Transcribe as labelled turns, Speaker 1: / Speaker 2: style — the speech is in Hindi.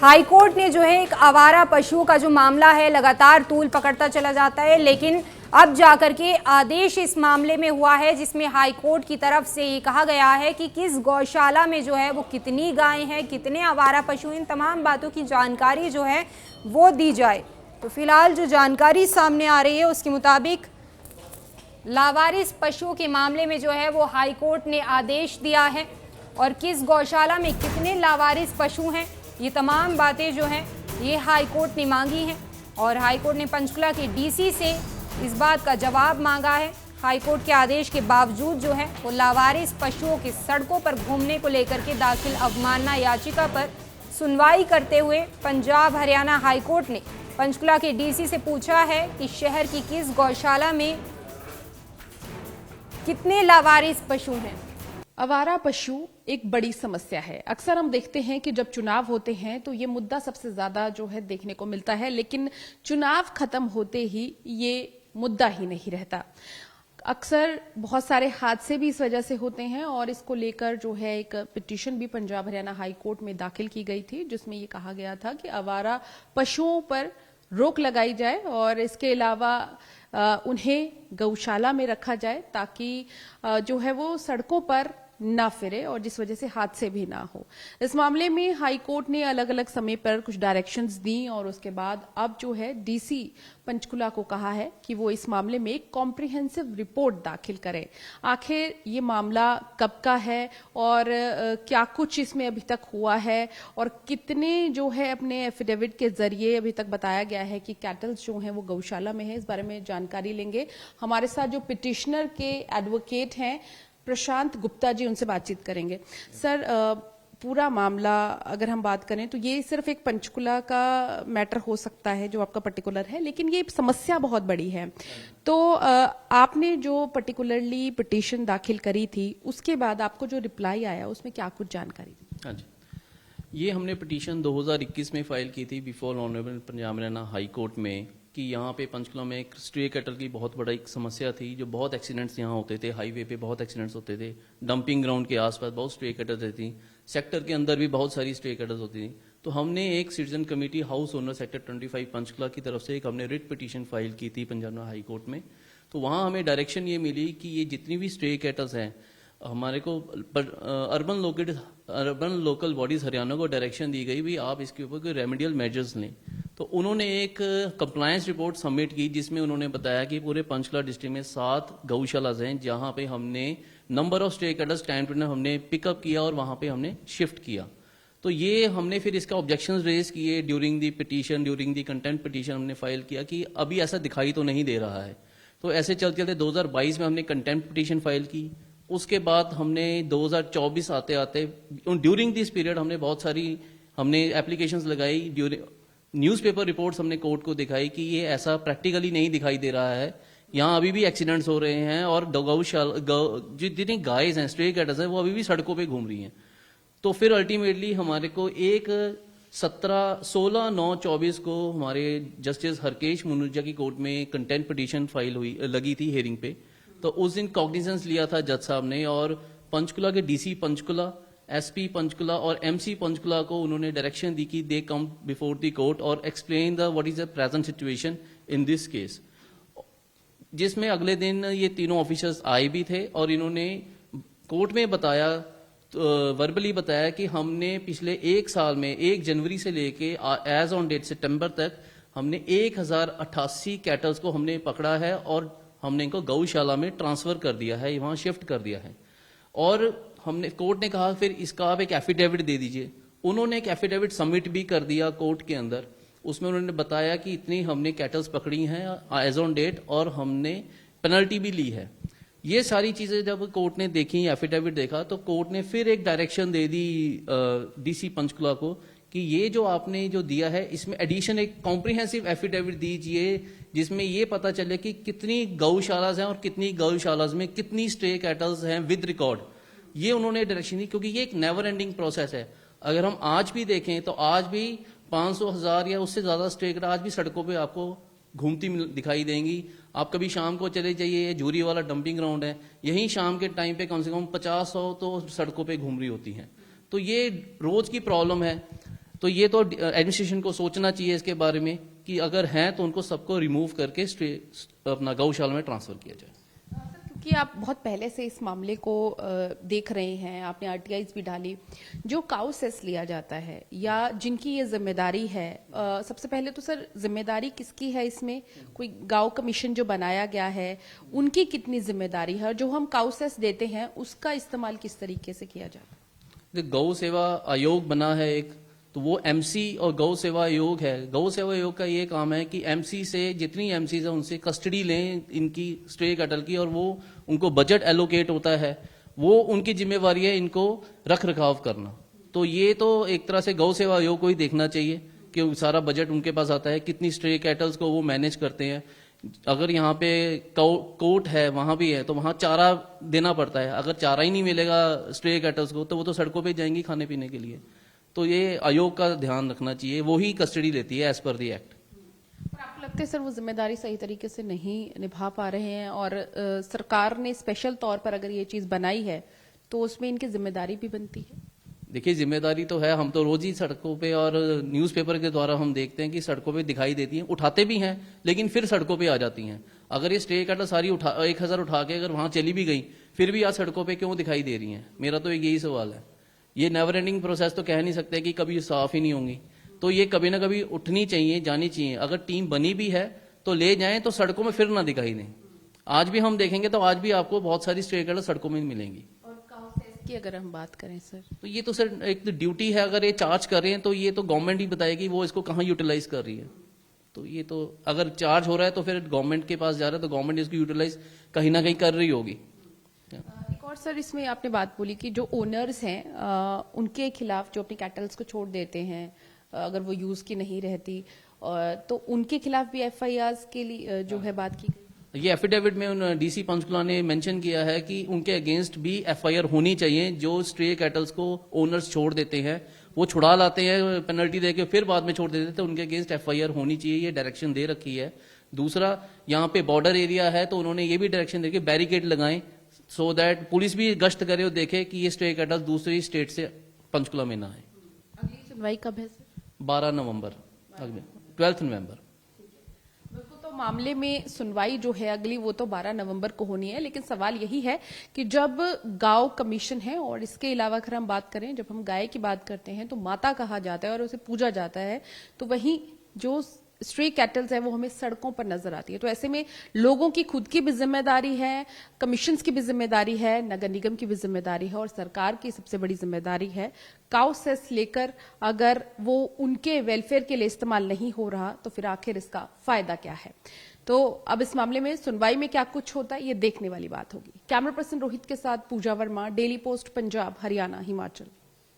Speaker 1: हाईकोर्ट ने जो है एक आवारा पशुओं का जो मामला है लगातार तूल पकड़ता चला जाता है, लेकिन अब जाकर के आदेश इस मामले में हुआ है जिसमें हाईकोर्ट की तरफ से ये कहा गया है कि किस गौशाला में जो है वो कितनी गायें हैं, कितने आवारा पशु, इन तमाम बातों की जानकारी जो है वो दी जाए। तो फिलहाल जो जानकारी सामने आ रही है उसके मुताबिक लावारिस पशुओं के मामले में जो है वो हाईकोर्ट ने आदेश दिया है और किस गौशाला में कितने लावारिस पशु हैं, ये तमाम बातें जो हैं ये हाईकोर्ट ने मांगी हैं और हाईकोर्ट ने पंचकुला के डीसी से इस बात का जवाब मांगा है। हाईकोर्ट के आदेश के बावजूद जो है वो लावारिस पशुओं के सड़कों पर घूमने को लेकर के दाखिल अवमानना याचिका पर सुनवाई करते हुए पंजाब हरियाणा हाईकोर्ट ने पंचकुला के डीसी से पूछा है कि शहर की किस गौशाला में कितने लावारिस पशु हैं।
Speaker 2: आवारा पशु एक बड़ी समस्या है। अक्सर हम देखते हैं कि जब चुनाव होते हैं तो ये मुद्दा सबसे ज्यादा जो है देखने को मिलता है, लेकिन चुनाव खत्म होते ही ये मुद्दा ही नहीं रहता। अक्सर बहुत सारे हादसे भी इस वजह से होते हैं और इसको लेकर जो है एक पिटीशन भी पंजाब हरियाणा हाई कोर्ट में दाखिल की गई थी जिसमें ये कहा गया था कि आवारा पशुओं पर रोक लगाई जाए और इसके अलावा उन्हें गौशाला में रखा जाए ताकि जो है वो सड़कों पर ना फिरे और जिस वजह से हादसे भी ना हो। इस मामले में हाई कोर्ट ने अलग अलग समय पर कुछ डायरेक्शंस दी और उसके बाद अब जो है डीसी पंचकुला को कहा है कि वो इस मामले में एक कॉम्प्रिहेंसिव रिपोर्ट दाखिल करें। आखिर ये मामला कब का है और क्या कुछ इसमें अभी तक हुआ है और कितने जो है अपने एफिडेविट के जरिए अभी तक बताया गया है कि कैटल्स जो हैं वो गौशाला में है, इस बारे में जानकारी लेंगे। हमारे साथ जो पिटिशनर के एडवोकेट हैं प्रशांत गुप्ता जी, उनसे बातचीत करेंगे। सर, पूरा मामला अगर हम बात करें तो ये सिर्फ एक पंचकुला का मैटर हो सकता है जो आपका पर्टिकुलर है, लेकिन ये समस्या बहुत बड़ी है। तो आपने जो पर्टिकुलरली पिटीशन दाखिल करी थी उसके बाद आपको जो रिप्लाई आया उसमें क्या कुछ जानकारी थी?
Speaker 3: हाँ जी, ये हमने पिटीशन 2021 में फाइल की थी before honourable Punjab Haryana high court में कि यहाँ पे पंचकुला में एक स्ट्रे कैटल की बहुत बड़ा एक समस्या थी। जो बहुत एक्सीडेंट्स यहाँ होते थे, हाईवे पे बहुत एक्सीडेंट्स होते थे, डंपिंग ग्राउंड के आसपास बहुत स्ट्रे कैटल्स रहती, सेक्टर के अंदर भी बहुत सारी स्ट्रे कैटल्स होती थी। तो हमने एक citizen committee house owner sector 25 Panchkula की तरफ से एक हमने रिट पिटीशन फाइल की थी पंजाब हाई कोर्ट में। तो वहाँ हमें डायरेक्शन ये मिली कि ये जितनी भी स्ट्रे कैटल्स हैं हमारे को अर्बन लोकल बॉडीज हरियाणा को डायरेक्शन दी गई भी आप इसके ऊपर कोई रेमेडियल मेजर्स लें। तो उन्होंने एक कंप्लायंस रिपोर्ट सबमिट की जिसमें उन्होंने बताया कि पूरे पंचकुला डिस्ट्रिक्ट में 7 गौशालाज हैं जहां पे हमने number of stray cattles time to time हमने पिकअप किया और वहां पे हमने शिफ्ट किया। तो ये हमने फिर इसका ऑब्जेक्शंस रेज किए during the petition, during the content petition हमने फाइल किया कि अभी ऐसा दिखाई तो नहीं दे रहा है। तो ऐसे चलते चलते 2022 में हमने कंटेंट पिटीशन फाइल की। उसके बाद हमने 2024 आते आते ड्यूरिंग दिस पीरियड हमने बहुत सारी हमने एप्लीकेशंस लगाई, न्यूज़पेपर रिपोर्ट्स हमने कोर्ट को दिखाई कि ये ऐसा प्रैक्टिकली नहीं दिखाई दे रहा है, यहाँ अभी भी एक्सीडेंट्स हो रहे हैं और जितनी गायें हैं, स्ट्रे कैटल्स हैं, वो अभी भी सड़कों पे घूम रही हैं। तो फिर अल्टीमेटली हमारे को एक 16/9/24 को हमारे जस्टिस हरकेश मुनुजा की कोर्ट में कंटेंट पिटीशन फाइल लगी थी हियरिंग पे। तो उस दिन कॉग्निजेंस लिया था जज साहब ने और पंचकुला के डीसी पंचकुला, एसपी पंचकुला और एमसी पंचकुला को उन्होंने डायरेक्शन दी कि दे कम बिफोर द कोर्ट और explain the what is the present situation in this case. जिसमें अगले दिन ये तीनों ऑफिसर्स आए भी थे और इन्होंने कोर्ट में बताया, वर्बली बताया कि हमने पिछले 1 साल में 1 जनवरी से लेके एज ऑन डेट सितंबर तक हमने 1088 कैटल्स को हमने पकड़ा है और हमने इनको गौशाला में ट्रांसफर कर दिया है, वहां शिफ्ट कर दिया है। और हमने कोर्ट ने कहा फिर इसका आप एक एफिडेविट दे दीजिए। उन्होंने एक एफिडेविट सबमिट भी कर दिया कोर्ट के अंदर। उसमें उन्होंने बताया कि इतनी हमने कैटल्स पकड़ी हैं एज ऑन डेट और हमने पेनल्टी भी ली है। ये सारी चीजें जब कोर्ट ने देखी, एफिडेविट देखा, तो कोर्ट ने फिर एक डायरेक्शन दे दी डीसी पंचकुला को कि ये जो आपने जो दिया है इसमें एडिशन एक कॉम्प्रिहेंसिव एफिडेविट दीजिए जिसमें ये पता चले कि कितनी गौशालाज हैं और कितनी गौशालाज में कितनी स्ट्रे कैटल्स हैं विद रिकॉर्ड। ये उन्होंने डायरेक्शन दी क्योंकि ये एक नेवर एंडिंग प्रोसेस है। अगर हम आज भी देखें तो आज भी 500,000 या उससे ज्यादा स्ट्रे कैटल आज भी सड़कों पे आपको घूमती दिखाई देंगी। आप कभी शाम को चले जाइए, झूरी वाला डंपिंग ग्राउंड है, यहीं शाम के टाइम पे कम से कम 50-100 तो सड़कों पे घूम रही होती हैं। तो ये रोज की प्रॉब्लम है। तो ये तो एडमिनिस्ट्रेशन को सोचना चाहिए इसके बारे में कि अगर हैं तो उनको सबको रिमूव करके अपना गौशाला में ट्रांसफर किया जाए।
Speaker 2: क्योंकि आप बहुत पहले से इस मामले को देख रहे हैं, आपने आरटीआईज भी डाली, जो काउ सेस लिया जाता है या जिनकी ये जिम्मेदारी है, सबसे पहले तो सर जिम्मेदारी किसकी है इसमें? कोई गांव कमीशन जो बनाया गया है उनकी कितनी जिम्मेदारी है, और जो हम काउ सेस देते हैं उसका इस्तेमाल किस तरीके से किया जाता है?
Speaker 3: गौ सेवा आयोग बना है एक, तो वो एमसी और गौ सेवा आयोग है। गौ सेवा आयोग का ये काम है कि एमसी से जितनी एमसी है उनसे कस्टडी लें इनकी स्ट्रे कैटल की, और वो उनको बजट एलोकेट होता है, वो उनकी जिम्मेवारी है इनको रख रखाव करना। तो ये तो एक तरह से गौ सेवा आयोग को ही देखना चाहिए कि सारा बजट उनके पास आता है, कितनी स्ट्रे कैटल्स को वो मैनेज करते हैं। अगर यहाँ पे कोर्ट है वहां भी है तो वहां चारा देना पड़ता है, अगर चारा ही नहीं मिलेगा स्ट्रे कैटल्स को तो वो तो सड़कों पे जाएंगी खाने पीने के लिए। तो ये आयोग का ध्यान रखना चाहिए, वो ही कस्टडी लेती है एज पर द एक्ट।
Speaker 2: पर आपको लगता है सर वो जिम्मेदारी सही तरीके से नहीं निभा पा रहे हैं, और सरकार ने स्पेशल तौर पर अगर ये चीज बनाई है तो उसमें इनकी जिम्मेदारी भी बनती है?
Speaker 3: देखिए जिम्मेदारी तो है, हम तो रोज ही सड़कों पे और न्यूज़पेपर के द्वारा हम देखते हैं कि सड़कों पे दिखाई देती हैं, उठाते भी हैं लेकिन फिर सड़कों पे आ जाती हैं। अगर ये स्टे कैटल सारी 1000 उठा के अगर वहां चली भी गई फिर भी आज सड़कों पे क्यों दिखाई दे रही हैं? मेरा तो यही सवाल है। ये नेवर एंडिंग प्रोसेस तो कह नहीं सकते कि कभी साफ ही नहीं होंगी, तो ये कभी ना कभी उठनी चाहिए, जानी चाहिए। अगर टीम बनी भी है तो ले जाएं तो सड़कों में फिर ना दिखाई दें। आज भी हम देखेंगे तो आज भी आपको बहुत सारी स्टे कैटल सड़कों में मिलेंगी।
Speaker 2: की अगर हम बात करें सर,
Speaker 3: तो ये तो सर एक तो ड्यूटी है, अगर ये चार्ज कर रहे हैं तो ये तो गवर्नमेंट ही बताएगी वो इसको कहाँ यूटिलाइज कर रही है। तो ये तो अगर चार्ज हो रहा है तो फिर गवर्नमेंट के पास जा रहा है तो गवर्नमेंट इसको यूटिलाइज कहीं ना कहीं कर रही होगी।
Speaker 2: एक और सर इसमें आपने बात बोली कि जो ओनर्स हैं उनके खिलाफ जो अपनी कैटल्स को छोड़ देते हैं अगर वो यूज की नहीं रहती, तो उनके खिलाफ भी एफआईआर के लिए जो है बात की गई।
Speaker 3: ये एफिडेविट में डीसी पंचकुला ने मेंशन किया है कि उनके अगेंस्ट भी एफआईआर होनी चाहिए। जो स्ट्रे कैटल्स को ओनर्स छोड़ देते हैं, वो छुड़ा लाते हैं पेनल्टी देके फिर बाद में छोड़ देते हैं, तो उनके अगेंस्ट एफआईआर होनी चाहिए, ये डायरेक्शन दे रखी है। दूसरा, यहाँ पे बॉर्डर एरिया है तो उन्होंने ये भी डायरेक्शन दे के बैरिकेड लगाएं सो दैट पुलिस भी गश्त करे और देखे कि ये स्ट्रे कैटल्स दूसरी स्टेट से पंचकुला में ना आए।
Speaker 2: अगली सुनवाई कब है सर?
Speaker 3: 12 नवंबर, 12 नवंबर।
Speaker 2: तो मामले में सुनवाई जो है अगली वो तो 12 नवंबर को होनी है, लेकिन सवाल यही है कि जब गांव कमीशन है और इसके अलावा अगर हम बात करें, जब हम गाय की बात करते हैं तो माता कहा जाता है और उसे पूजा जाता है, तो वहीं जो स्ट्रे कैटल्स है वो हमें सड़कों पर नजर आती है। तो ऐसे में लोगों की खुद की भी जिम्मेदारी है, कमीशंस की भी जिम्मेदारी है, नगर निगम की भी जिम्मेदारी है और सरकार की सबसे बड़ी जिम्मेदारी है। काउ सेस लेकर अगर वो उनके वेलफेयर के लिए इस्तेमाल नहीं हो रहा तो फिर आखिर इसका फायदा क्या है? तो अब इस मामले में सुनवाई में क्या कुछ होता है ये देखने वाली बात होगी। कैमरा पर्सन रोहित के साथ पूजा वर्मा, डेली पोस्ट पंजाब, हरियाणा, हिमाचल।